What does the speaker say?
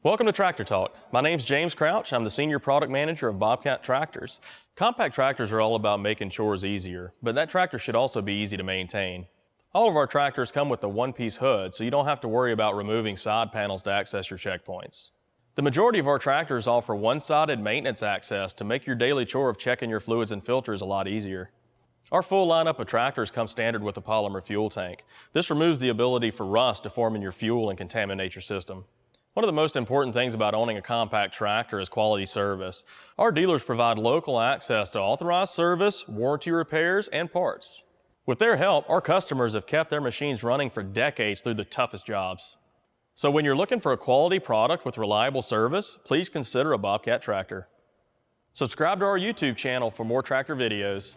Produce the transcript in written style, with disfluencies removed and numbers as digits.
Welcome to Tractor Talk. My name's James Crouch. I'm the Senior Product Manager of Bobcat Tractors. Compact tractors are all about making chores easier, but that tractor should also be easy to maintain. All of our tractors come with a one-piece hood, so you don't have to worry about removing side panels to access your checkpoints. The majority of our tractors offer one-sided maintenance access to make your daily chore of checking your fluids and filters a lot easier. Our full lineup of tractors comes standard with a polymer fuel tank. This removes the ability for rust to form in your fuel and contaminate your system. One of the most important things about owning a compact tractor is quality service. Our dealers provide local access to authorized service, warranty repairs, and parts. With their help, our customers have kept their machines running for decades through the toughest jobs. So when you're looking for a quality product with reliable service, please consider a Bobcat tractor. Subscribe to our YouTube channel for more tractor videos.